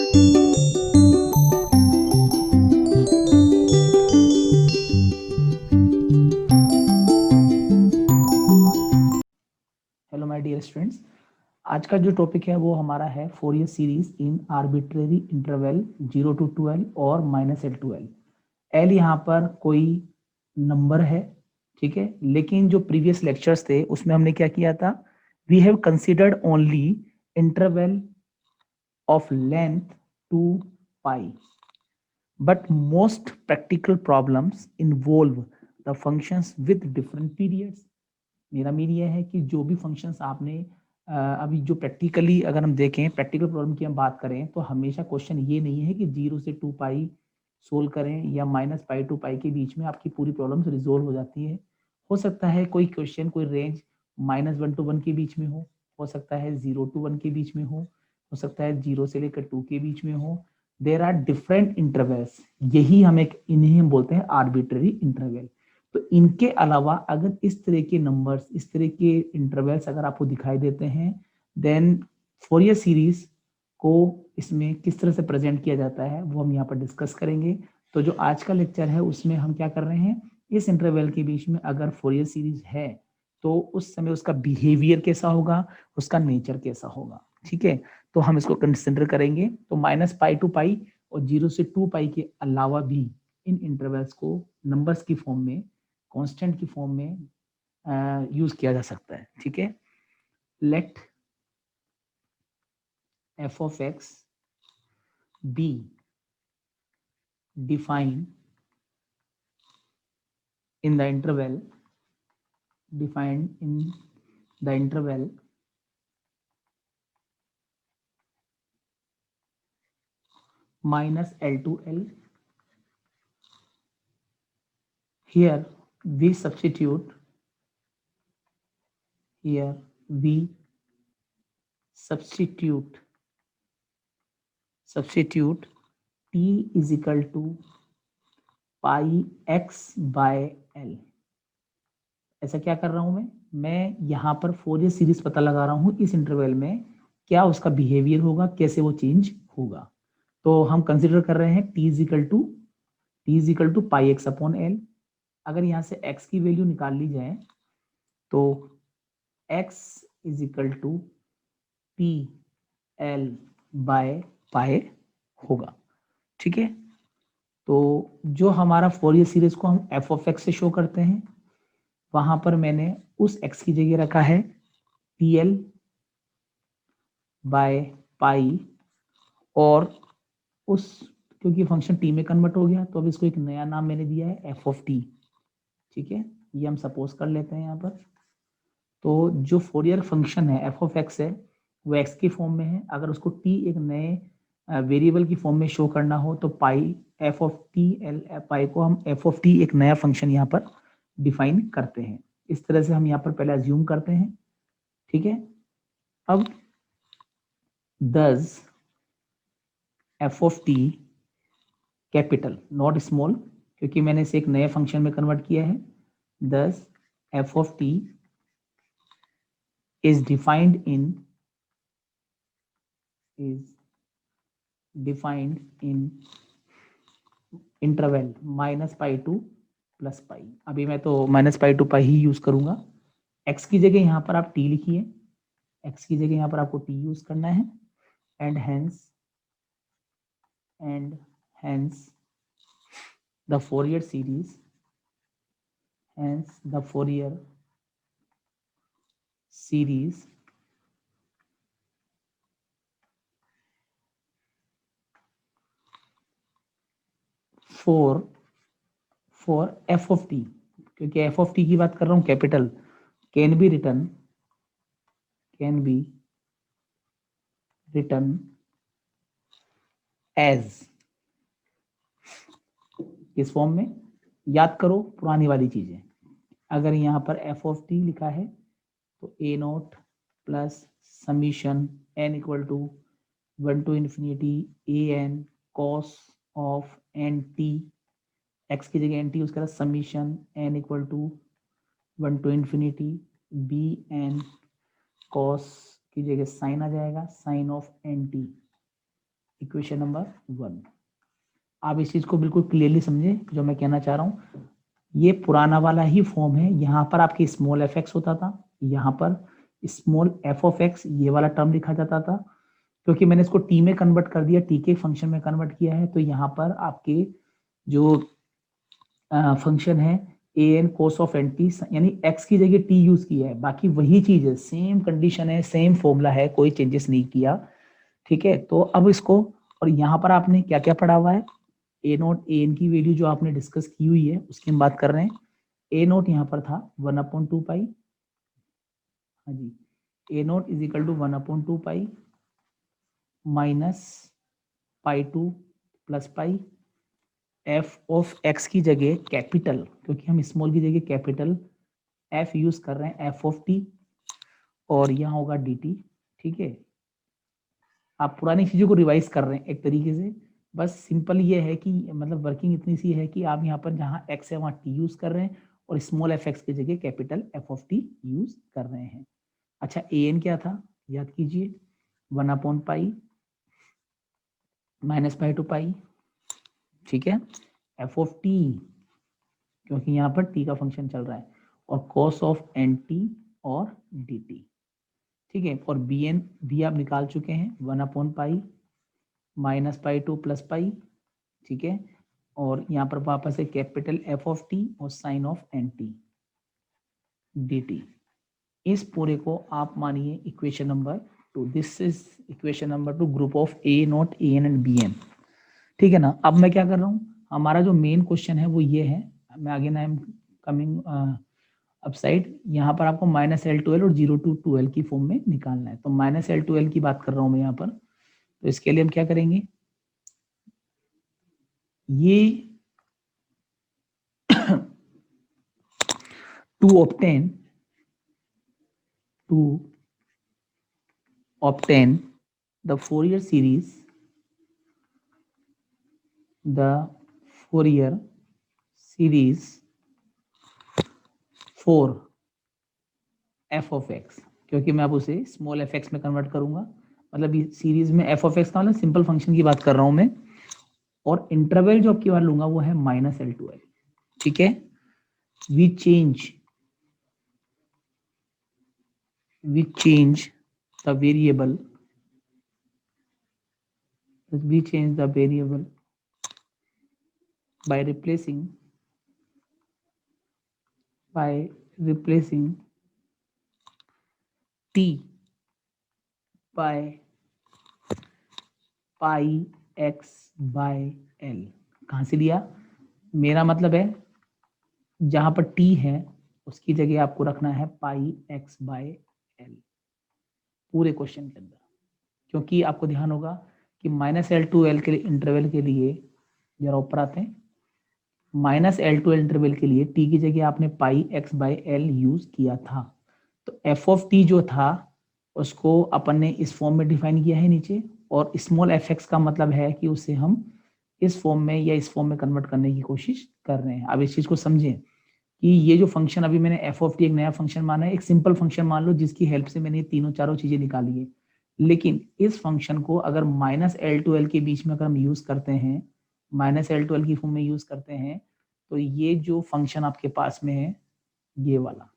Hello my dear students, आज का जो टॉपिक है वो हमारा है Fourier series in arbitrary interval 0 to 12 और -L to L। एल यहाँ पर कोई नंबर है, ठीक है, लेकिन जो प्रीवियस लेक्चर्स थे उसमें हमने क्या किया था, we have considered only interval of length 2 pi, but most practical problems involve the functions with different periods। मेरा मीन ये है कि जो भी फंक्शंस आपने अभी जो प्रैक्टिकली अगर हम देखें, प्रैक्टिकल प्रॉब्लम की हम बात करें तो हमेशा क्वेश्चन ये नहीं है कि 0 से 2 पाई सोल्व करें या -पाई टू पाई के बीच में आपकी पूरी प्रॉब्लम रिजोल्व हो जाती है। हो सकता है कोई क्वेश्चन कोई रेंज -1 to 1 के बीच में हो सकता है 0 to 1 के बीच में हो सकता है 0 से लेकर 2 के बीच में हो। देर आर डिफरेंट इंटरवल्स, यही हम इन्हें हम बोलते हैं आर्बिट्रेरी इंटरवल। तो इनके अलावा अगर इस तरह के नंबर्स, इस तरह के इंटरवल्स अगर आपको दिखाई देते हैं, देन फोरियर सीरीज को इसमें किस तरह से प्रेजेंट किया जाता है वो हम यहाँ पर डिस्कस करेंगे। तो जो आज का लेक्चर है उसमें हम क्या कर रहे हैं, इस इंटरवल के बीच में अगर फोरियर सीरीज है तो उस समय उसका बिहेवियर कैसा होगा, उसका नेचर कैसा होगा, ठीक है। तो हम इसको कंसिडर करेंगे। तो -पाई टू पाई और 0 से 2 पाई के अलावा भी इन इंटरवल्स को नंबर्स की फॉर्म में, कांस्टेंट की फॉर्म में यूज किया जा सकता है, ठीक है। Let f of x be defined in the interval -L to L। Here we substitute t is equal to pi x by L। ऐसा क्या कर रहा हूं मैं यहाँ पर फोरियर सीरीज पता लगा रहा हूँ इस इंटरवल में क्या उसका बिहेवियर होगा, कैसे वो चेंज होगा। तो हम कंसिडर कर रहे हैं t is equal to pi X upon L. अगर यहाँ से x की वैल्यू निकाल ली जाए तो x is equal to P L by pi होगा, ठीक है। तो जो हमारा फोरियर सीरीज को हम एफ ऑफ एक्स से शो करते हैं, वहां पर मैंने उस x की जगह रखा है पी एल बाय पाई, और उस क्योंकि फंक्शन टी में कन्वर्ट हो गया तो अब इसको एक नया नाम मैंने दिया है एफ ऑफ टी, ठीक है। ये हम सपोज कर लेते हैं यहाँ पर। तो जो फोरियर फंक्शन है एफ ऑफ एक्स है वो एक्स की फॉर्म में है। अगर उसको टी एक नए वेरिएबल की फॉर्म में शो करना हो तो पाई एफ ऑफ टी एल पाई को हम एफ ऑफ टी एक नया फंक्शन यहाँ पर डिफाइन करते हैं। इस तरह से हम यहाँ पर पहले अज्यूम करते हैं, ठीक है। अब does F of T capital not small, क्योंकि मैंने इसे एक नए फंक्शन में कन्वर्ट किया है, does F of T is defined in interval -pi to plus पाई। अभी मैं तो -पाई टू पाई ही यूज करूंगा। x की जगह यहाँ पर आप t लिखिए, x की जगह यहाँ पर आपको t यूज करना है, and hence the Fourier series, for f of t, क्योंकि f of t की बात कर रहा हूँ capital, can be return as, किस फॉर्म में, याद करो पुरानी वाली चीजें। अगर यहाँ पर f of t लिखा है तो a not plus summation n equal to 1 to infinity a n cos of n t, x की जगह n t यूज करा, summation n equal to 1 to infinity b n cos की जगह sine आ जाएगा, sine of N T, equation number 1। आप इस चीज को बिल्कुल क्लियरली समझे जो मैं कहना चाह रहा हूँ। ये पुराना वाला ही फॉर्म है, यहाँ पर आपके स्मॉल एफ एक्स होता था, यहाँ पर स्मॉल एफ ऑफ एक्स ये वाला टर्म लिखा जाता था। क्योंकि मैंने इसको टी में कन्वर्ट कर दिया, टी के फंक्शन में कन्वर्ट किया है, तो यहाँ पर आपके जो फंक्शन है ए N cos of N T, यानी एक्स की जगह टी यूज किया है, बाकी वही चीज है, सेम कंडीशन है, सेम फॉर्मूला है, कोई चेंजेस नहीं किया। ठीक है, तो अब इसको, और यहाँ पर आपने क्या क्या पढ़ा हुआ है, ए नोट ए एन की वैल्यू जो आपने डिस्कस की हुई है उसकी हम बात कर रहे हैं। ए नोट यहाँ पर था 1/2 पाई, हाँ जी, A naught is equal to 1/2 pi minus pi to plus pi, F of X की जगह कैपिटल, क्योंकि हम स्मॉल की जगह कैपिटल एफ यूज कर रहे हैं, एफ ऑफ टी, और यहाँ होगा डी टी। ठीक है, आप पुरानी चीजों को रिवाइज कर रहे हैं एक तरीके से, बस सिंपल ये है कि मतलब वर्किंग इतनी सी है कि आप यहाँ पर जहाँ एक्स है वहाँ टी यूज कर रहे हैं, और स्मॉल एफ एक्स की जगह capital F of T use कर रहे हैं। अच्छा, ए एन क्या था याद कीजिए, 1/पाई माइनस पाई टू पाई, ठीक है, एफ ऑफ टी, क्योंकि यहाँ पर टी का फंक्शन चल रहा है, और कॉस ऑफ एन टी और डी टी। ठीक है, और बी एन भी आप निकाल चुके हैं, 1/पाई minus pi to plus pi. ठीक है, और यहाँ पर वापस है कैपिटल एफ ऑफ टी और sine of N T D T. इस पूरे को आप मानिए equation number 2। This is equation number 2, group of A naught A N and B N. ठीक है ना। अब मैं क्या कर रहा हूँ, हमारा जो मेन क्वेश्चन है वो ये है, मैं आगे ना, आई एम कमिंग अपसाइड, यहाँ पर आपको -L2L और 0 to 2L की फॉर्म में निकालना है। तो -L2L की बात कर रहा हूँ मैं यहाँ पर, तो इसके लिए हम क्या करेंगे, ये to obtain the Fourier series, for f of x, क्योंकि मैं अब उसे स्मॉल एफ एक्स में कन्वर्ट करूंगा, मतलब ये सीरीज में एफ ऑफ एक्स का मतलब सिंपल फंक्शन की बात कर रहा हूं मैं, और इंटरवल जो आपकी बार लूंगा वो है -L2L। ठीक है, we change the variable by replacing t by pi x by l। कहां से लिया, मेरा मतलब है जहां पर t है उसकी जगह आपको रखना है पाई x by l पूरे क्वेश्चन के अंदर, क्योंकि आपको ध्यान होगा कि -L2L के इंटरवल के लिए, जरा ऊपर आते हैं, -L2L इंटरवल के लिए t की जगह आपने पाई x by l यूज किया था, तो f ऑफ t जो था उसको अपन ने इस फॉर्म में डिफाइन किया है नीचे, और स्मॉल एफ एक्स का मतलब है कि उसे हम इस फॉर्म में या इस फॉर्म में कन्वर्ट करने की कोशिश कर रहे हैं। अब इस चीज को समझें कि ये जो फंक्शन अभी मैंने एफ ऑफ टी एक नया फंक्शन माना है, एक सिंपल फंक्शन मान लो जिसकी हेल्प से मैंने तीनों चारों चीजें निकाली है, लेकिन इस फंक्शन को अगर -L2L के बीच में अगर हम यूज करते हैं, -L2L की फॉर्म में यूज करते हैं, तो ये जो फंक्शन आपके पास में है ये वाला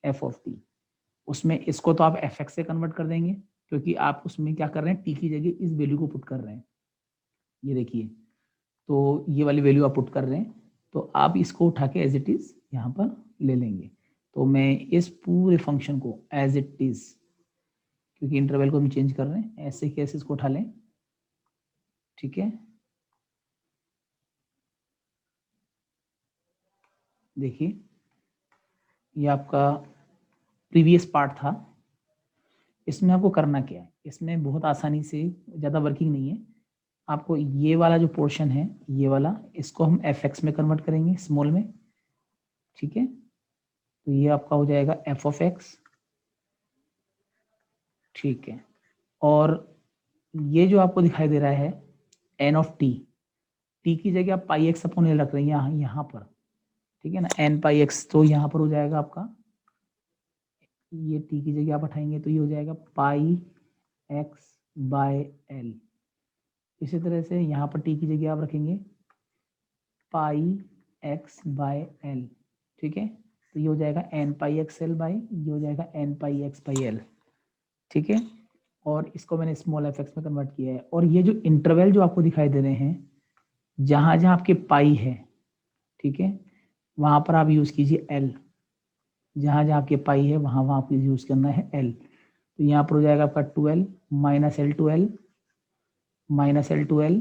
एफ ऑफ टी, उसमें इसको तो आप एफ एक्स से कन्वर्ट कर देंगे, क्योंकि आप उसमें क्या कर रहे हैं, टी की जगह इस वैल्यू को पुट कर रहे हैं, ये देखिए, तो ये वाली वैल्यू आप पुट कर रहे हैं, तो आप इसको उठा के एज इट इज यहाँ पर ले लेंगे। तो मैं इस पूरे फंक्शन को एज इट इज, क्योंकि इंटरवल को हम चेंज कर रहे हैं, ऐसे कैसे इसको उठा लें, ठीक है, देखिए ये आपका प्रीवियस पार्ट था, इसमें आपको करना क्या है, इसमें बहुत आसानी से, ज़्यादा वर्किंग नहीं है, आपको ये वाला जो पोर्शन है ये वाला, इसको हम एफ एक्स में कन्वर्ट करेंगे स्मॉल में। ठीक है, तो ये आपका हो जाएगा एफ ऑफ एक्स। ठीक है, और ये जो आपको दिखाई दे रहा है एन ऑफ टी, टी की जगह आप पाई एक्स अपॉन एल रख रहे हैं यहाँ पर, ठीक है ना, एन पाई एक्स, तो यहाँ पर हो जाएगा आपका, ये टी की जगह आप उठाएंगे तो ये हो जाएगा पाई एक्स बाय एल। इसी तरह से यहाँ पर टी की जगह आप रखेंगे पाई एक्स बाय एल, ठीक है। तो ये हो जाएगा N pi X L by, ये हो जाएगा N pi X by L, ठीक है। और इसको मैंने स्मॉल एफ एक्स में कन्वर्ट किया है। और ये जो इंटरवल जो आपको दिखाई दे रहे हैं, जहां जहां आपके पाई है, ठीक है, वहां पर आप यूज कीजिए एल। जहां जहां आपके पाई है वहां वहां आपको यूज करना है एल। तो यहाँ पर हो जाएगा आपका 12 minus L 12 minus L 12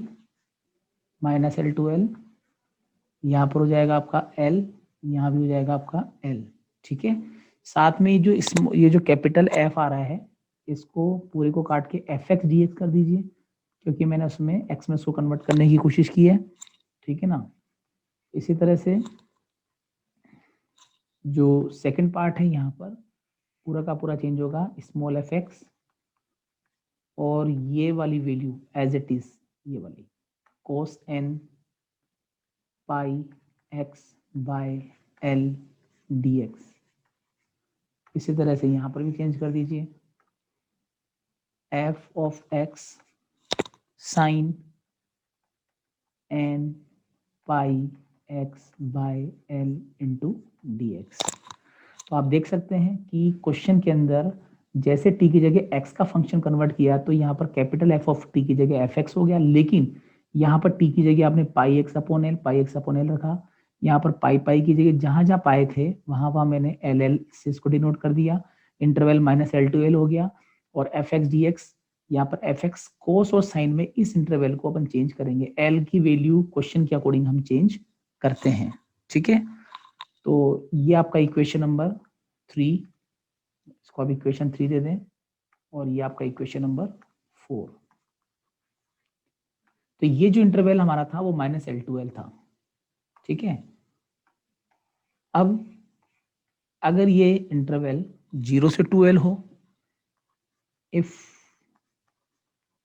minus L 12, यहाँ पर हो जाएगा आपका एल, यहाँ भी हो जाएगा आपका एल, ठीक है। साथ में ये जो कैपिटल एफ आ रहा है, इसको पूरे को काट के एफ एक्स डी एक्स कर दीजिए, क्योंकि मैंने उसमें एक्स में इसको कन्वर्ट करने की कोशिश की है, ठीक है ना। इसी तरह से जो सेकंड पार्ट है, यहाँ पर पूरा का पूरा चेंज होगा, स्मॉल एफ एक्स और ये वाली वैल्यू एज इट इज, ये वाली cos N pi X by L D X. इसी तरह से यहाँ पर भी चेंज कर दीजिए, F of X sine N pi X by L into D X. तो आप देख सकते हैं कि क्वेश्चन के अंदर जैसे टी की जगह एक्स का फंक्शन कन्वर्ट किया, तो यहाँ पर कैपिटल एफ ऑफ टी की जगह एफ एक्स हो गया, लेकिन यहाँ पर टी की जगह आपने पाई एक्स अपॉन एल रखा। यहाँ पर पाई पाई की जगह जहां जहां पाए थे वहां वहां मैंने एल एल से इसको डिनोट कर दिया, interval minus L to L हो गया। और एफ एक्स डी एक्स, यहाँ पर एफ एक्स कोस और साइन में इस इंटरवल को अपन चेंज करेंगे, एल की वैल्यू क्वेश्चन के अकॉर्डिंग हम चेंज करते हैं, ठीक है। तो ये आपका इक्वेशन नंबर 3, इसको आप इक्वेशन 3 दे दें, और ये आपका इक्वेशन नंबर 4। तो ये जो इंटरवल हमारा था वो माइनस एल टू एल था, ठीक है। अब अगर ये इंटरवल 0 से 2l हो, if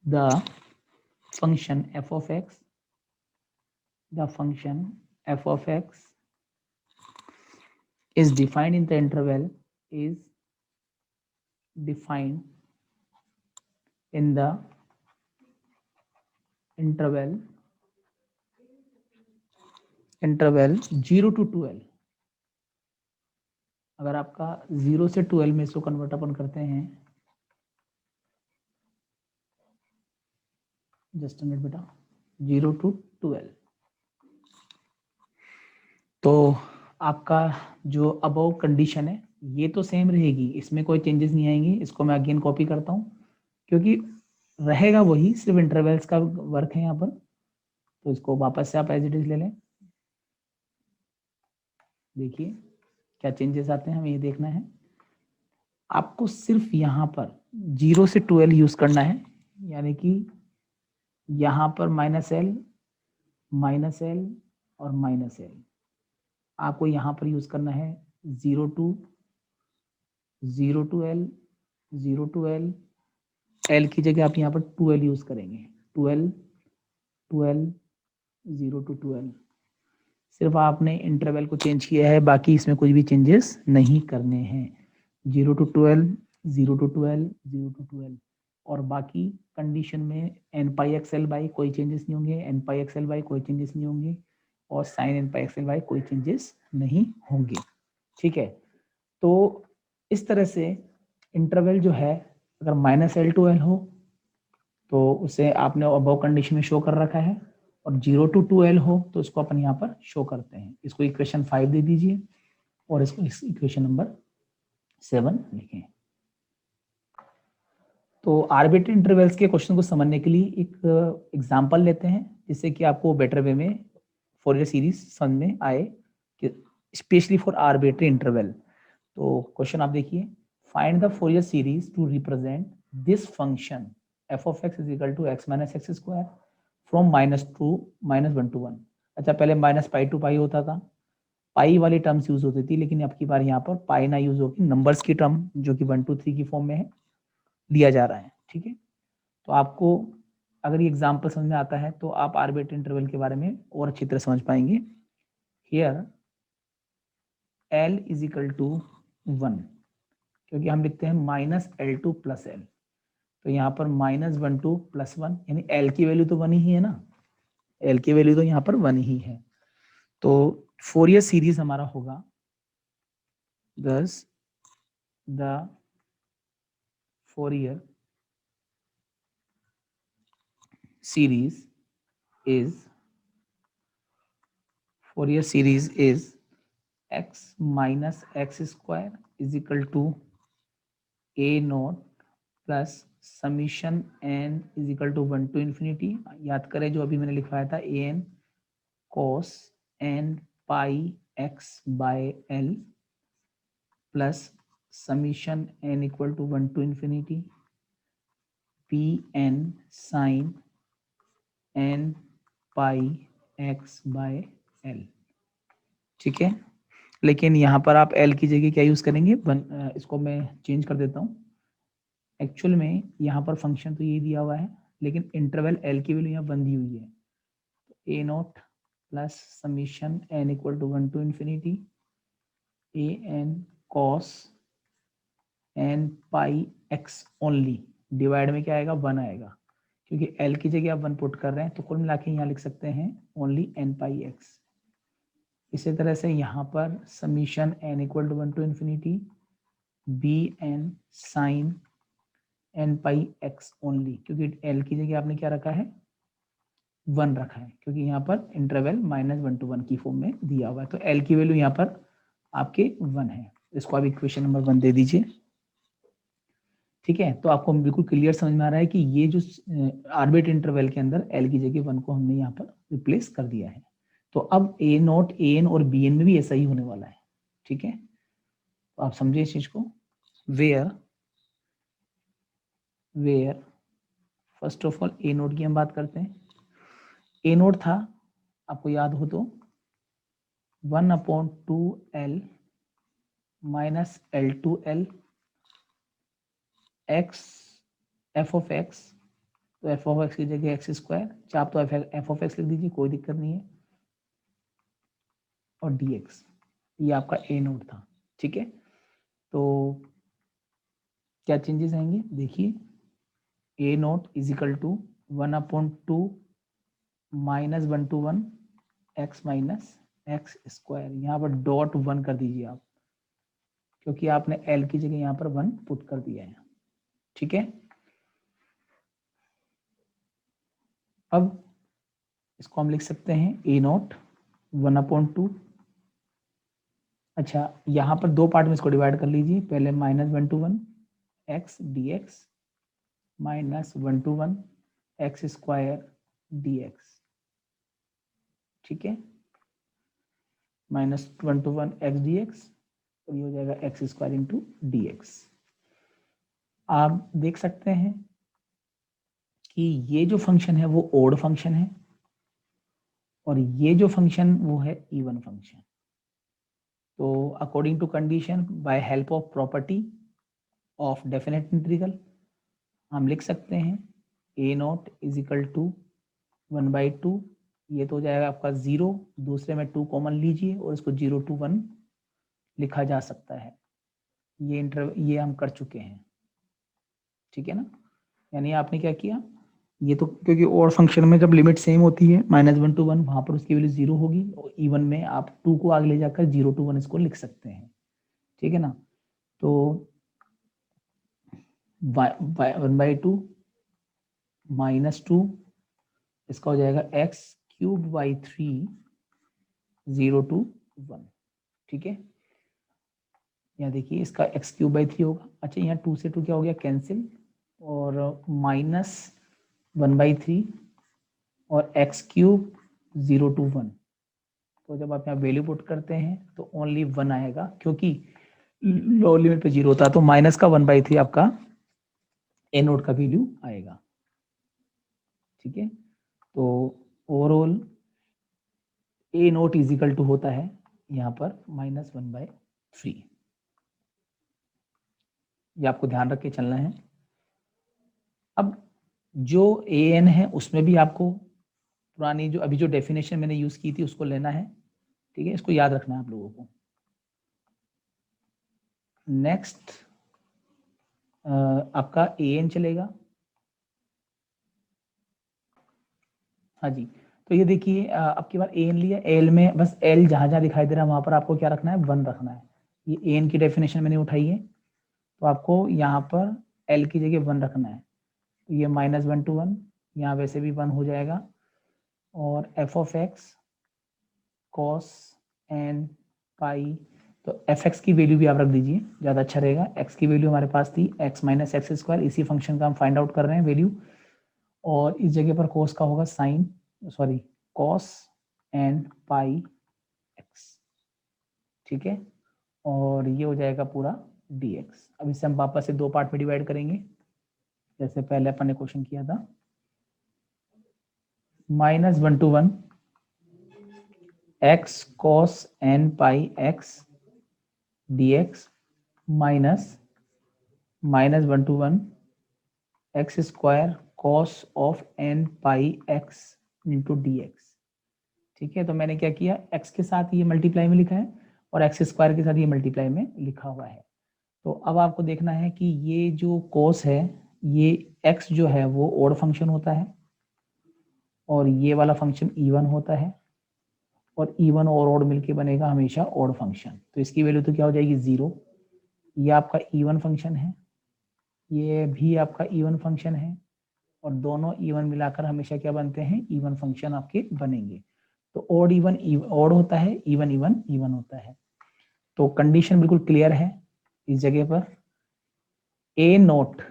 the function f of x, the function f of x is defined in the interval, is defined in the interval 0 to 2l। अगर आपका 0 से 2l में इसको कन्वर्ट अपन करते हैं, जस्ट मिनट बेटा, 0 to 2l, तो आपका जो अबव कंडीशन है ये तो सेम रहेगी, इसमें कोई चेंजेस नहीं आएंगे। इसको मैं अगेन कॉपी करता हूँ, क्योंकि रहेगा वही, सिर्फ इंटरवल्स का वर्क है यहाँ पर। तो इसको वापस से आप एज इट इज ले लें। देखिए क्या चेंजेस आते हैं, हमें ये देखना है। आपको सिर्फ यहाँ पर 0 से 2l यूज करना है, यानी कि यहाँ पर माइनस एल और माइनस एल आपको यहाँ पर यूज करना है। 0 to l, 0 to l, L की जगह आप यहाँ पर 2l यूज करेंगे, 12 0 to 2l। सिर्फ आपने इंटरवल को चेंज किया है, बाकी इसमें कुछ भी चेंजेस नहीं करने हैं। 0 to 12, 0 to 12, 0 to 12, और बाकी कंडीशन में N pi X L by कोई चेंजेस नहीं होंगे, N pi X L by कोई चेंजेस नहीं होंगे, और sine N pi X L by कोई चेंजेस नहीं होंगे, ठीक है। तो इस तरह से इंटरवल जो है, अगर माइनस एल टू एल हो तो उसे आपने अबव कंडीशन में शो कर रखा है, और 0 to 2l हो तो इसको अपन यहाँ पर शो करते हैं। इसको इक्वेशन 5 दे दीजिए, और इसको इस इक्वेशन नंबर 7 लिखें। तो आर्बिट्री इंटरवल्स के क्वेश्चन को समझने के लिए एक एग्जांपल लेते हैं, जिससे कि आपको बेटर वे में फोरियर सीरीज समझ में आए, कि स्पेशली फॉर आर्बिट्री इंटरवल। तो क्वेश्चन आप देखिए, find the Fourier series to represent this function f of x is equal to x minus x square from -1 to 1। अच्छा, पहले माइनस पाई टू पाई होता था, पाई वाली टर्म्स यूज होती थी, लेकिन अब की बार यहाँ पर पाई ना यूज होगी, नंबर्स की टर्म जो कि 1 2 3 की फॉर्म में है लिया जा रहा है, ठीक है। तो आपको अगर ये एग्जाम्पल समझ में आता है तो आप आर्बिट्री इंटरवल के बारे में और अच्छी तरह समझ पाएंगे। Here L is equal to 1, क्योंकि हम लिखते हैं -L2 + L। तो यहाँ पर -1 to +1, यानी L की वैल्यू तो 1 ही है ना, L की वैल्यू तो यहाँ पर 1 ही है। तो फोरियर सीरीज हमारा होगा thus the Fourier series is x minus x square is equal to a naught plus summation n is equal to 1 to infinity, याद करें जो अभी मैंने लिखवाया था an cos n pi x by l plus summation n equal to 1 to infinity pn sin n pi x by l। ठीक है, लेकिन यहाँ पर आप l की जगह क्या यूज करेंगे, इसको मैं चेंज कर देता हूँ। एक्चुअल में यहाँ पर फंक्शन तो यही दिया हुआ है, लेकिन इंटरवल l की वैल्यू यहाँ बंधी हुई है, तो a not plus summation n equal to 1 to infinity an cos n pi x only, divide में क्या आएगा 1 आएगा, क्योंकि l की जगह आप 1 पुट कर रहे हैं, तो कुल मिला के यहाँ लिख सकते हैं ओनली n pi x। इसी तरह से यहाँ पर summation n equal to 1 to infinity bn sin n pi x only, क्योंकि l की जगह आपने क्या रखा है 1 रखा है, क्योंकि यहाँ पर इंटरवल -1 to 1 की फॉर्म में दिया हुआ है, तो l की वैल्यू यहाँ पर आपके 1 है। इसको आप इक्वेशन नंबर 1 दे दीजिए। ठीक है, तो आपको बिल्कुल क्लियर समझ में आ रहा है कि ये जो आर्बिट इंटरवल के अंदर l की जगह 1 को हमने यहाँ पर रिप्लेस कर दिया है। तो अब a नॉट an और bn में भी ऐसा ही होने वाला है। ठीक है, तो आप समझिए इस चीज को। Where first of all a naught की हम बात करते हैं। a नोट था, आपको याद हो तो 1/2l minus l2l x f of x, तो f ऑफ x की जगह x स्क्वायर, चाहे आप तो f ऑफ x लिख दीजिए, कोई दिक्कत नहीं है, और dx, ये आपका a नोट था। ठीक है, तो क्या चेंजेस आएंगे, देखिए a naught is equal to 1/2 -1 to 1 x minus X square, यहाँ पर डॉट 1 कर दीजिए आप, क्योंकि आपने l की जगह यहाँ पर 1 पुट कर दिया है। ठीक है, अब इसको हम लिख सकते हैं a नॉट 1/2, अच्छा यहाँ पर दो पार्ट में इसको डिवाइड कर लीजिए, पहले -1 to 1 x dx -1 to 1 x square dx। ठीक है, -1 to 1 x dx, और ये हो जाएगा x स्क्वायर इंटू dx। आप देख सकते हैं कि ये जो फंक्शन है वो ओड फंक्शन है, और ये जो फंक्शन वो है इवन फंक्शन। तो according to condition by help of property of definite integral हम लिख सकते हैं a naught is equal to 1/2, ये तो हो जाएगा आपका 0, दूसरे में 2 कॉमन लीजिए और इसको 0 to 1 लिखा जा सकता है। ये हम कर चुके हैं। ठीक है ना, यानी आपने क्या किया, ये तो क्योंकि और फंक्शन में जब लिमिट सेम होती है -1 to 1, वहां पर उसकी वैल्यू 0 होगी, और इवन में आप 2 को आगे ले जाकर 0 to 1 इसको लिख सकते हैं। ठीक है ना, तो 1/2 -2, इसका हो जाएगा x³ 0 to 1। ठीक है, यहाँ देखिए इसका x³ होगा, अच्छा यहाँ 2 से 2 क्या हो गया कैंसिल, और -1/3 और x³ 0 to 1, तो जब आप यहाँ वैल्यू पुट करते हैं तो ओनली 1 आएगा, क्योंकि लोअर लिमिट पे 0 होता है, तो माइनस का 1/3 आपका a नोट का वैल्यू आएगा। ठीक है, तो overall a naught is equal to होता है यहाँ पर -1/3, ये आपको ध्यान रख के चलना है। अब जो an है उसमें भी आपको पुरानी जो अभी जो डेफिनेशन मैंने यूज की थी उसको लेना है। ठीक है, इसको याद रखना है आप लोगों को। नेक्स्ट आपका an चलेगा, हाँ जी, तो ये देखिए अब की बार एन लिया, एल में बस एल जहाँ जहाँ दिखाई दे रहा है वहाँ पर आपको क्या रखना है, 1 रखना है। ये एन की डेफिनेशन मैंने उठाई है, तो आपको यहाँ पर एल की जगह 1 रखना है। तो ये -1 to 1, यहाँ वैसे भी 1 हो जाएगा। और F of X cos N pi, तो एफ एक्स की वैल्यू भी आप रख दीजिए, ज़्यादा अच्छा रहेगा। एक्स की वैल्यू हमारे पास थी एक्स माइनस एक्स स्क्वायर, इसी फंक्शन का हम फाइंड आउट कर रहे हैं वैल्यू। और इस जगह पर कोस का होगा sign, sorry cos N pi X, ठीक है। और ये हो जाएगा पूरा dx। अब इसे हम वापस से 2 पार्ट में डिवाइड करेंगे, जैसे पहले अपन ने क्वेश्चन किया था। -1 to 1 x cos n pi x dx minus -1 to 1 x square cos of n pi x into dx, ठीक है। तो मैंने क्या किया, x के साथ ये मल्टीप्लाई में लिखा है और x स्क्वायर के साथ ये मल्टीप्लाई में लिखा हुआ है। तो अब आपको देखना है कि ये जो cos है, ये x जो है वो ओड फंक्शन होता है और ये वाला फंक्शन इवन होता है, और इवन और ओड मिलके बनेगा हमेशा ओड फंक्शन। तो इसकी वैल्यू तो क्या हो जाएगी, 0। ये आपका इवन फंक्शन है, ये भी आपका इवन फंक्शन है, और दोनों इवन मिलाकर हमेशा क्या बनते हैं, इवन फंक्शन आपके बनेंगे। तो ओड इवन ओड होता है, इवन इवन इवन होता है। तो कंडीशन बिल्कुल क्लियर है इस जगह पर। ए नोट,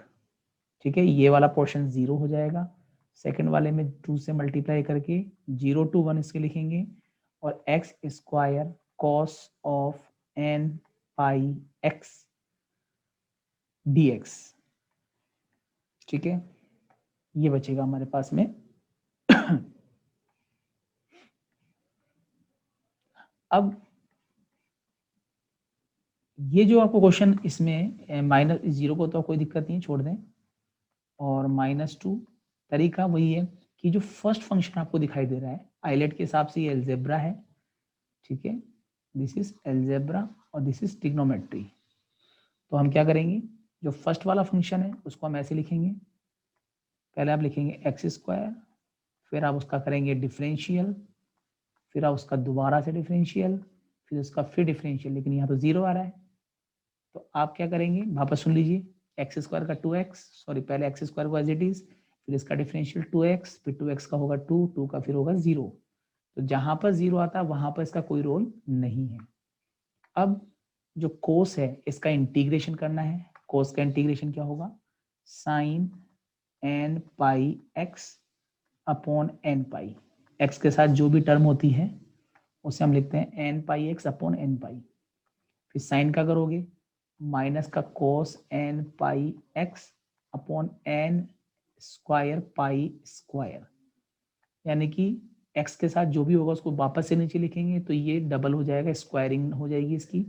ठीक है, ये वाला पोर्शन 0 हो जाएगा। सेकंड वाले में 2 से मल्टीप्लाई करके 0 to 1 इसके लिखेंगे, और X square cos of N pi X dx, ठीक है, ये बचेगा हमारे पास में। अब ये जो आपको क्वेश्चन इसमें -0 को तो कोई दिक्कत नहीं, छोड़ दें। और -2 तरीका वही है कि जो फर्स्ट फंक्शन आपको दिखाई दे रहा है आइलेट के हिसाब से ये एल्जेब्रा है, ठीक है, दिस इज एल्जेब्रा और दिस इज ट्रिग्नोमेट्री। तो हम क्या करेंगे, जो फर्स्ट वाला फंक्शन है उसको हम ऐसे लिखेंगे, पहले आप लिखेंगे एक्स स्क्वायर, फिर आप उसका करेंगे डिफरेंशियल, फिर आप उसका दोबारा से डिफरेंशियल, फिर उसका फिर डिफरेंशियल, लेकिन यहाँ तो 0 आ रहा है। तो आप क्या करेंगे, वापस सुन लीजिए, एक्स स्क्वायर का 2x, सॉरी पहले एक्स स्क्वायर को एज इट इज, फिर इसका डिफरेंशियल 2x, फिर 2x का होगा 2, 2 का फिर होगा 0। तो जहां पर 0 आता है वहां पर इसका कोई रोल नहीं है। अब जो कोस है इसका इंटीग्रेशन करना है। कोस का इंटीग्रेशन क्या होगा, sign N pi X upon N pi, x के साथ जो भी टर्म होती है उसे हम लिखते हैं N pi X upon N pi. फिर साइन का करोगे, माइनस का cos N pi X upon N square pi square, यानी कि एक्स के साथ जो भी होगा उसको वापस से नीचे लिखेंगे तो ये डबल हो जाएगा, स्क्वायरिंग हो जाएगी इसकी।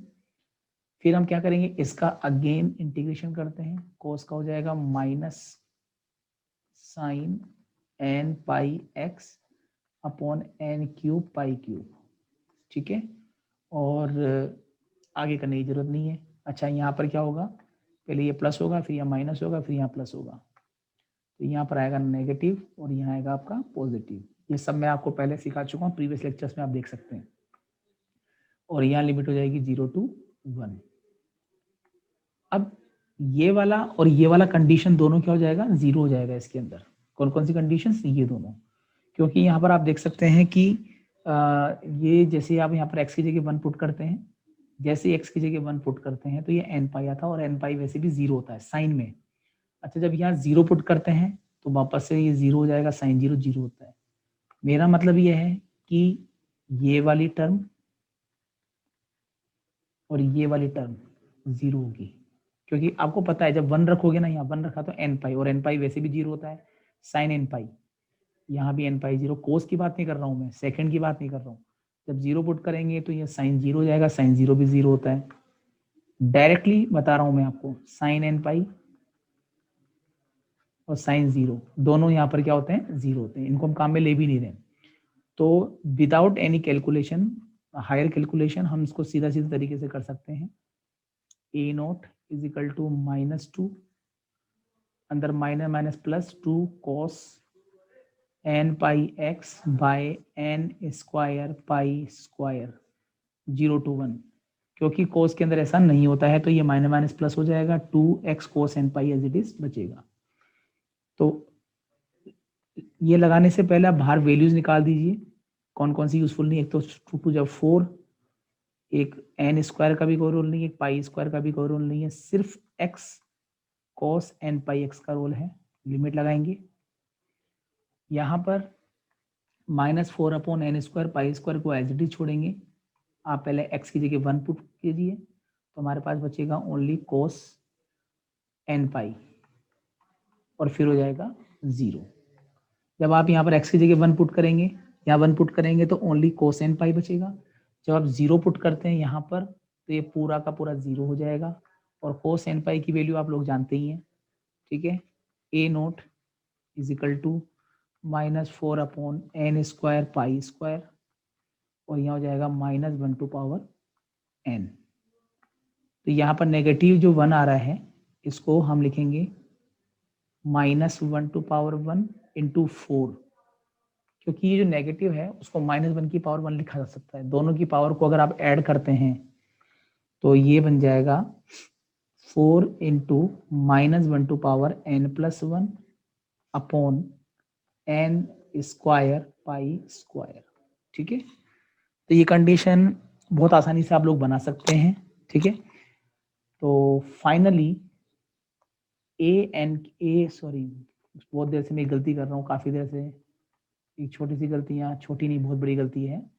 फिर हम क्या करेंगे, इसका अगेन इंटीग्रेशन करते हैं, कोस का हो जाएगा minus sine N pi X upon N cube pi cube, ठीक है। और आगे करने की जरूरत नहीं है। अच्छा, यहाँ पर क्या होगा, पहले ये प्लस होगा, फिर यहाँ माइनस होगा, फिर यहाँ प्लस होगा, तो यहाँ पर आएगा नेगेटिव और यहाँ आएगा आपका पॉजिटिव। ये सब मैं आपको पहले सिखा चुका हूँ, प्रीवियस लेक्चर्स में आप देख सकते हैं। और यहाँ लिमिट हो जाएगी 0 to 1। अब ये वाला और ये वाला कंडीशन दोनों क्या हो जाएगा, 0 हो जाएगा इसके अंदर। कौन कौन सी कंडीशन, ये दोनों, क्योंकि यहाँ पर आप देख सकते हैं कि ये जैसे आप यहाँ पर x की जगह 1 पुट करते हैं, जैसे x की जगह 1 पुट करते हैं तो ये n पाई आता है, और n पाई वैसे भी 0 होता है साइन में। अच्छा, जब यहाँ 0 पुट करते हैं तो वापस से ये 0 हो जाएगा, साइन 0 0 होता है। मेरा मतलब ये है कि ये वाली टर्म और ये वाली टर्म 0 होगी, क्योंकि आपको पता है जब 1 रखोगे ना, यहाँ 1 रखा तो n पाई, और n पाई वैसे भी 0 होता है, साइन n पाई, यहाँ भी n पाई 0। कोस की बात नहीं कर रहा हूँ मैं, सेकंड की बात नहीं कर रहा हूँ। जब 0 पुट करेंगे तो ये साइन 0 हो जाएगा, साइन 0 भी 0 होता है। डायरेक्टली बता रहा हूँ मैं आपको, साइन n पाई और साइन 0 दोनों यहाँ पर क्या होते हैं, 0 होते हैं, इनको हम काम में ले भी नहीं रहे। तो without any calculation, higher calculation, हम इसको सीधा सीधा तरीके से कर सकते हैं। A naught is equal to -2, अंदर minus minus plus 2 cos N pi X by N square pi square 0 to 1, क्योंकि कोस के अंदर ऐसा नहीं होता है तो ये माइनस माइनस प्लस हो जाएगा, 2x cos N pi as it is बचेगा। तो ये लगाने से पहले आप बाहर वैल्यूज निकाल दीजिए कौन कौन सी यूजफुल नहीं। एक तो 2 टू जब 4, एक एन स्क्वायर का भी कोई रोल नहीं है, एक पाई स्क्वायर का भी कोई रोल नहीं है, सिर्फ x cos n पाई x का रोल है। लिमिट लगाएंगे, यहाँ पर -4 upon N square pi square को एज इट इज छोड़ेंगे। आप पहले x की जगह 1 पुट कीजिए तो हमारे पास बचेगा ओनली cos n पाई और फिर हो जाएगा 0। जब आप यहाँ पर x की जगह 1 पुट करेंगे, यहाँ 1 पुट करेंगे तो ओनली cos n पाई बचेगा। जब आप 0 पुट करते हैं यहाँ पर तो ये पूरा का पूरा 0 हो जाएगा और cos n पाई की वैल्यू आप लोग जानते ही हैं, ठीक है। a naught is equal to -4 upon N square pi square और यहाँ हो जाएगा -1 टू पावर n। तो यहाँ पर नेगेटिव जो 1 आ रहा है इसको हम लिखेंगे -1 टू पावर 1 इंटू 4, क्योंकि ये जो नेगेटिव है उसको -1 की पावर 1 लिखा जा सकता है। दोनों की पावर को अगर आप ऐड करते हैं तो ये बन जाएगा 4 into -1 to power n+1 upon n square pi square, ठीक है। तो ये कंडीशन बहुत आसानी से आप लोग बना सकते हैं, ठीक है। तो फाइनली बहुत देर से मैं गलती कर रहा हूँ, काफ़ी देर से एक छोटी सी गलती, यहाँ छोटी नहीं बहुत बड़ी गलती है।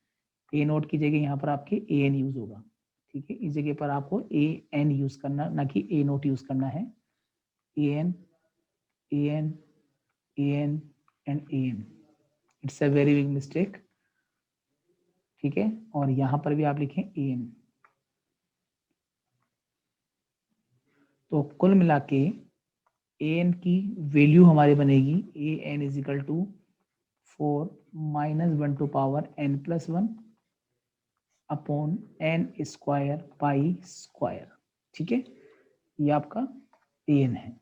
ए नोट की जगह यहाँ पर आपके ए एन यूज होगा, ठीक है। इस जगह पर आपको ए एन यूज करना, ना कि ए नोट यूज करना है। ए n a n a N and a n, it's a very big mistake, ठीक है। और यहाँ पर भी आप लिखें ए एन। तो कुल मिला के ए एन की वैल्यू हमारी बनेगी a n is equal to 4 -1 to power n+1 upon n square pi square, ठीक है। ये आपका ए एन है।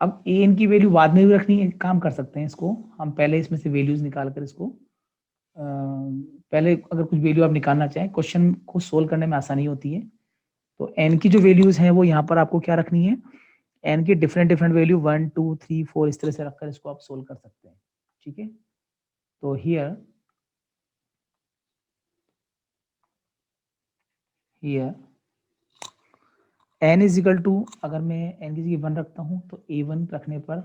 अब ए एन की वैल्यू बाद में भी रखनी है, काम कर सकते हैं इसको हम पहले इसमें से वैल्यूज निकाल कर इसको पहले अगर कुछ वैल्यू आप निकालना चाहें, क्वेश्चन को सोल्व करने में आसानी होती है। तो एन की जो वैल्यूज हैं वो यहाँ पर आपको क्या रखनी है, एन की डिफरेंट डिफरेंट वैल्यू 1 2 3 4 इस तरह से रखकर इसको आप सोल्व कर सकते हैं, ठीक है। तो here n is equal to, अगर मैं n की जगह 1 रखता हूँ तो a1 रखने पर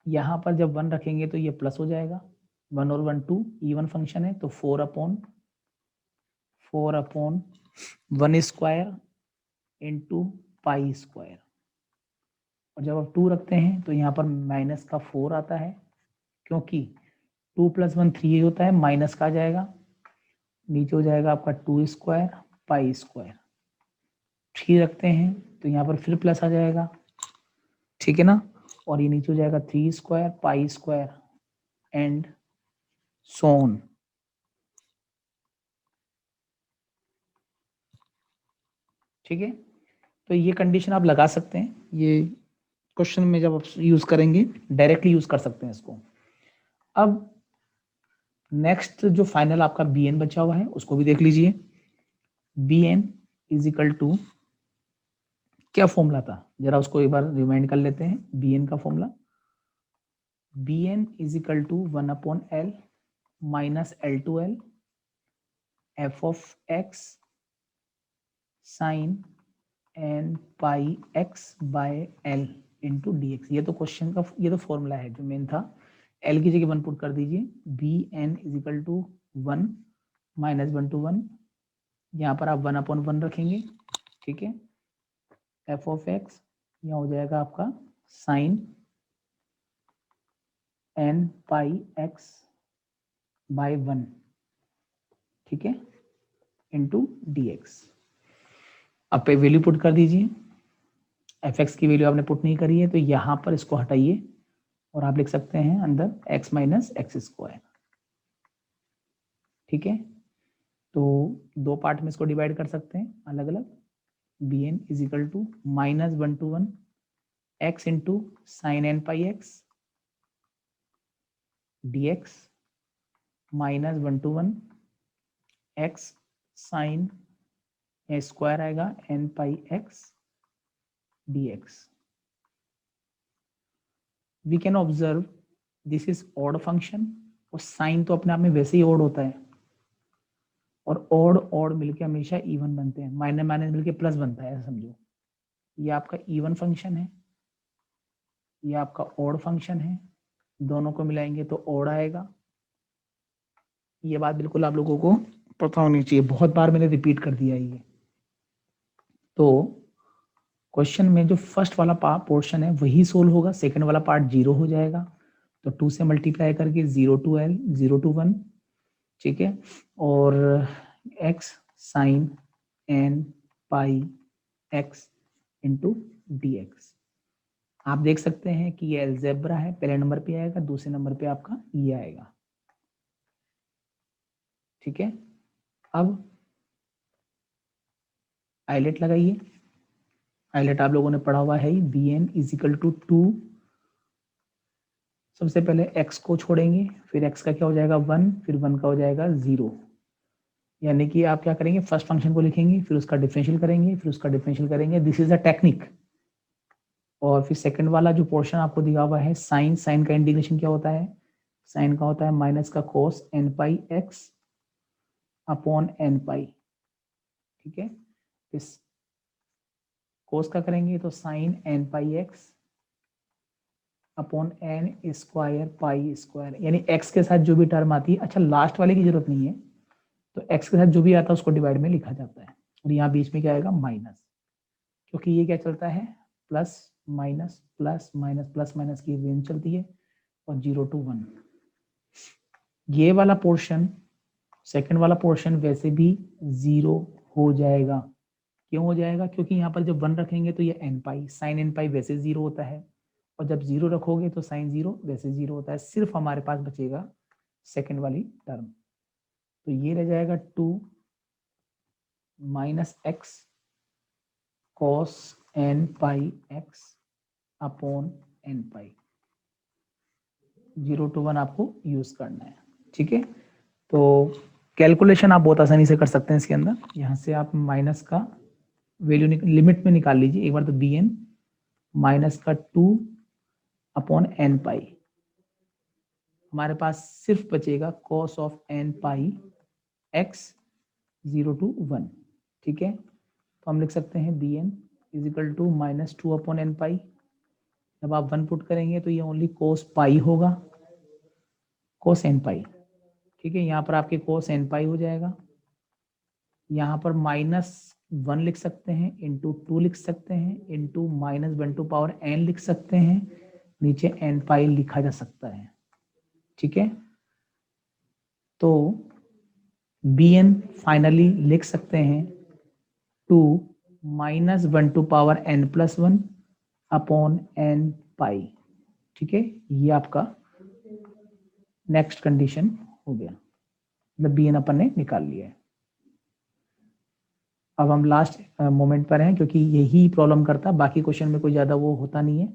यहाँ पर जब 1 रखेंगे तो ये प्लस हो जाएगा, 1 और 1 2 इवन फंक्शन है, तो 4 upon 1 square into pi square. और जब आप 2 रखते हैं तो यहाँ पर माइनस का 4 आता है, क्योंकि 2 + 1 3 होता है, माइनस का आ जाएगा, नीचे हो जाएगा आपका 2 स्क्वायर पाई स्क्वायर। 3 रखते हैं तो यहाँ पर फिर प्लस आ जाएगा, ठीक है ना। और ये नीचे हो जाएगा 3 स्क्वायर पाई स्क्वायर एंड सोन, ठीक है। तो ये कंडीशन आप लगा सकते हैं, ये क्वेश्चन में जब आप यूज करेंगे डायरेक्टली यूज कर सकते हैं इसको। अब नेक्स्ट जो फाइनल आपका बी एन बचा हुआ है उसको भी देख लीजिए। B N is equal to, क्या फॉर्मूला था जरा उसको एक बार रिमाइंड कर लेते हैं। बी एन का formula, B N is equal to 1 upon L minus L to L F of X sine N pi X by L into D X. ये तो क्वेश्चन का, ये तो फॉर्मूला है जो मेन था। एल की जगह 1 पुट कर दीजिए, B N is equal to 1 -1 to 1, यहाँ पर आप 1 अपॉन 1 रखेंगे, ठीक है। एफ ऑफ एक्स यहाँ हो जाएगा आपका sign N pi X bye 1, ठीक है, इंटू डी एक्स। अब पे वैल्यू पुट कर दीजिए, एफ एक्स की वैल्यू आपने पुट नहीं करी है तो यहाँ पर इसको हटाइए और आप लिख सकते हैं अंदर x माइनस एक्स स्क्वायर, ठीक है। तो दो पार्ट में इसको डिवाइड कर सकते हैं अलग अलग। B N is equal to -1 to 1 x into sine N pi X dx minus 1 to 1 x sine square आएगा n pi x dx. We can observe this is odd function, और sine तो अपने आप में वैसे ही ऑड होता है, और ऑड ऑड मिलके हमेशा इवन बनते हैं, माइनस माइनस मिलके प्लस बनता है, ऐसा समझो. ये आपका इवन फंक्शन है, ये आपका ऑड फंक्शन है, दोनों को मिलाएंगे तो ऑड आएगा. ये बात बिल्कुल आप लोगों को पता होनी चाहिए, बहुत बार मैंने रिपीट कर दिया है ये. तो क्वेश्चन में जो फर्स्ट वाला पोर्शन है वही सोल्व होगा, सेकंड वाला पार्ट 0 हो जाएगा. तो 2 से मल्टीप्लाई करके 0 to l 0 to 1, ठीक है. और x साइन n पाई x इंटू dx. आप देख सकते हैं कि ये अलजेब्रा है, पहले नंबर पे आएगा, दूसरे नंबर पे आपका ये आएगा. ठीक है. अब आइलेट लगाइए. आइलेट आप लोगों ने पढ़ा हुआ है, bn इज इक्वल टू 2. सबसे पहले x को छोड़ेंगे, फिर x का क्या हो जाएगा 1, फिर 1 का हो जाएगा 0. यानी कि आप क्या करेंगे, फर्स्ट फंक्शन को लिखेंगे, फिर उसका डिफरेंशियल करेंगे, फिर उसका डिफरेंशियल करेंगे. This is a technique. और फिर सेकंड वाला जो पोर्शन आपको दिया हुआ है, साइन, साइन का इंटीग्रेशन क्या होता है, साइन का होता है माइनस का कोस n पाई x अपॉन n पाई. ठीक है. इस कोस का करेंगे तो साइन n पाई x upon n square pi square, यानी x के साथ जो भी टर्म आती है, अच्छा लास्ट वाले की जरूरत नहीं है, तो x के साथ जो भी आता है उसको डिवाइड में लिखा जाता है. और यहाँ बीच में क्या आएगा माइनस, क्योंकि ये क्या चलता है plus minus plus minus plus minus की रेंज चलती है, और 0 to 1. ये वाला पोर्शन, सेकंड वाला पोर्शन वैसे भी 0 हो जाएगा. क्यों हो जाएगा, क्योंकि यहाँ पर जब 1 रखेंगे तो ये n पाई, साइन n पाई वैसे 0 होता है, और जब 0 रखोगे तो साइन 0 वैसे 0 होता है. सिर्फ हमारे पास बचेगा सेकंड वाली टर्म, तो ये रह जाएगा 2 minus x cos n pi x upon n pi. 0 to 1 आपको यूज करना है. ठीक है. तो कैलकुलेशन आप बहुत आसानी से कर सकते हैं इसके अंदर. यहाँ से आप माइनस का वैल्यू लिमिट में निकाल लीजिए एक बार, तो bn माइनस का 2 अपॉन n पाई. हमारे पास सिर्फ बचेगा cos of n pi x 0 to 1. ठीक है. तो हम लिख सकते हैं bn is equal to minus 2 upon n pi. जब आप 1 पुट करेंगे तो ये ओनली cos पाई होगा, cos n पाई. ठीक है. यहाँ पर आपके cos n पाई हो जाएगा. यहाँ पर -1 लिख सकते हैं, इंटू 2 लिख सकते हैं, इंटू -1 टू पावर n लिख सकते हैं, नीचे n पाई लिखा जा सकता है. ठीक है. तो bn फाइनली लिख सकते हैं 2 -1 to power n plus 1 upon n pi. ठीक है. ये आपका नेक्स्ट कंडीशन हो गया, मतलब bn अपन ने निकाल लिया है. अब हम लास्ट मोमेंट पर हैं, क्योंकि यही प्रॉब्लम करता, बाकी क्वेश्चन में कोई ज्यादा वो होता नहीं है.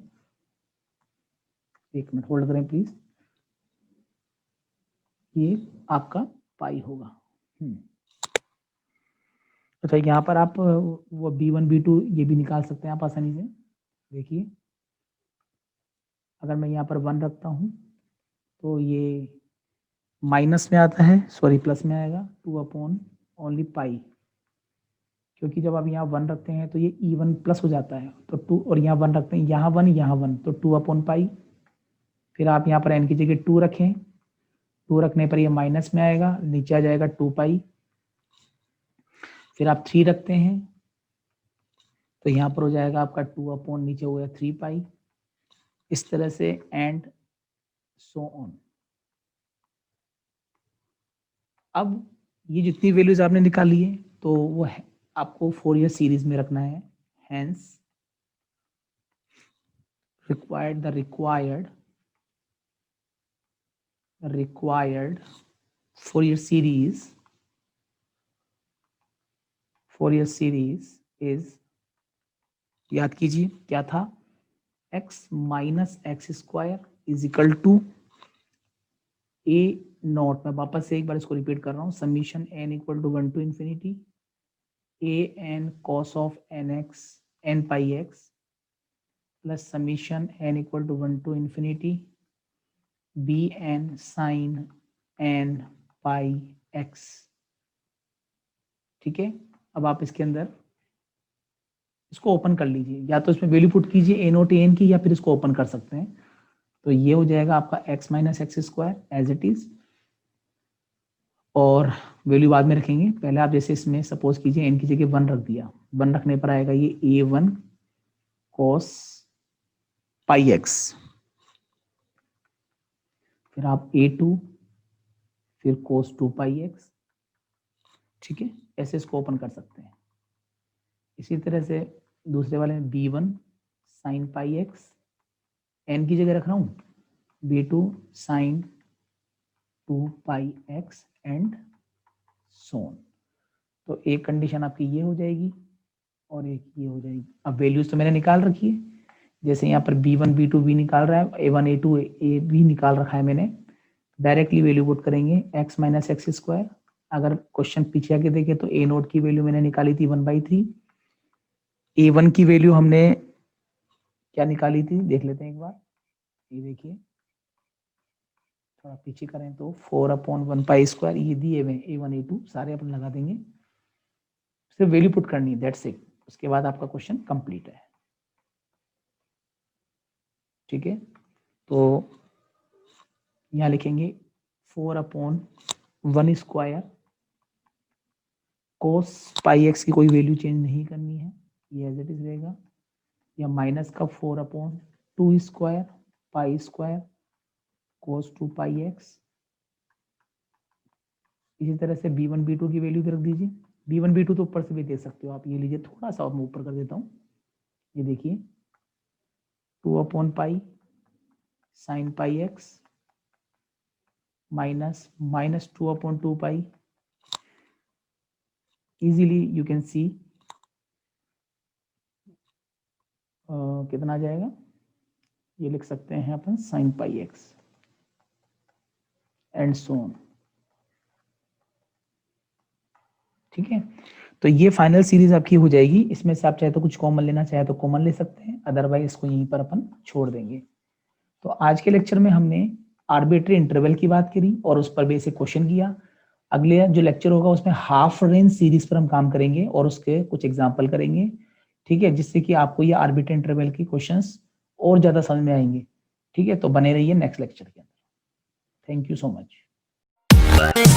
एक मिनट होल्ड करें प्लीज. ये आपका पाई होगा. अच्छा, यहाँ पर आप वो b1 b2 ये भी निकाल सकते हैं आप आसानी से. देखिए, अगर मैं यहाँ पर 1 रखता हूँ तो ये माइनस में आता है, सॉरी प्लस में आएगा, 2 अपॉन ओनली पाई, क्योंकि जब आप यहाँ 1 रखते हैं तो ये इवन प्लस हो जाता है, तो 2, और यहाँ 1 रखते हैं, यहाँ 1 यहाँ 1, तो 2 अपॉन पाई. फिर आप यहाँ पर n की जगह 2 रखें, 2 रखने पर ये माइनस में आएगा, नीचे आ जाएगा 2 पाई. फिर आप 3 रखते हैं तो यहाँ पर हो जाएगा आपका 2 अपॉन नीचे हो गया 3 पाई. इस तरह से एंड सो ऑन. अब ये जितनी वैल्यूज आपने निकाली है तो वो है आपको फोरियर सीरीज में रखना है. Hence required the required Fourier series is, याद कीजिए क्या था, x minus X square is equal to A naught, मैं वापस से एक बार इसको रिपीट कर रहा हूँ, summation N equal to 1 to infinity A N cos of N X N pi X plus summation N equal to 1 to infinity B N sine N pi X. ठीक है, अब आप इसके अंदर इसको ओपन कर लीजिए, या तो इसमें वैल्यू पुट कीजिए ए नोट एन की, या फिर इसको ओपन कर सकते हैं। तो ये हो जाएगा आपका x minus X square as it is, और वैल्यू बाद में रखेंगे। पहले आप जैसे इसमें सपोज कीजिए n की जगह 1 रख दिया, 1 रखने पर आएगा ये a1 cos पाई एक्स, फिर आप a2 फिर cos 2 पाई एक्स। ठीक है, ऐसे इसको ओपन कर सकते हैं। इसी तरह से दूसरे वाले में b1 sign pi x, n की जगह रख रहा हूँ b2 sine 2 pi x and so on. तो एक कंडीशन आपकी ये हो जाएगी और एक ये हो जाएगी। अब वैल्यूज तो मैंने निकाल रखी है, जैसे यहाँ पर b1 b2 b निकाल रहा है, a1 a2 a b निकाल रखा है मैंने। डायरेक्टली वैल्यू पुट करेंगे x माइनस एक्स स्क्वायर। अगर क्वेश्चन पीछे आके देखें तो a नोट की वैल्यू मैंने निकाली थी 1/3, a1 की वैल्यू हमने क्या निकाली थी देख लेते हैं एक बार। ये देखिए, थोड़ा पीछे करें तो 4/1 पाई स्क्वायर, ये दिए हुए a1 a2 सारे अपन लगा देंगे, सिर्फ वैल्यू पुट करनी है, दैट्स इट। उसके बाद आपका क्वेश्चन कंप्लीट है। ठीक है, तो यहाँ लिखेंगे 4/1 स्क्वायर कोस पाई एक्स की कोई वैल्यू चेंज नहीं करनी है, ये एज इट इज रहेगा, या माइनस का 4/2 स्क्वायर पाई स्क्वायर कोस 2 पाई एक्स। इसी तरह से b1 b2 की वैल्यू भी रख दीजिए। b1 b2 तो ऊपर से भी दे सकते हो आप, ये लीजिए, थोड़ा सा और मैं ऊपर कर देता हूँ, ये देखिए 2/पाई sine pi x minus -2/2 pi. Easily you can see कितना आ जाएगा, ये लिख सकते हैं अपन sine pi x and so on. ठीक है, तो ये फाइनल सीरीज आपकी हो जाएगी। इसमें से आप चाहे तो कुछ कॉमन लेना चाहे तो कॉमन ले सकते हैं, अदरवाइज इसको यहीं पर अपन छोड़ देंगे। तो आज के लेक्चर में हमने आर्बिट्री इंटरवल की बात करी और उस पर बेसिक क्वेश्चन किया। अगले जो लेक्चर होगा उसमें हाफ रेंज सीरीज पर हम काम करेंगे और उसके कुछ एग्जाम्पल करेंगे। ठीक है, जिससे कि आपको ये आर्बिट्री इंटरवल की क्वेश्चंस और ज्यादा समझ में आएंगे। ठीक है, तो बने रहिए नेक्स्ट लेक्चर के अंदर। Thank you so much.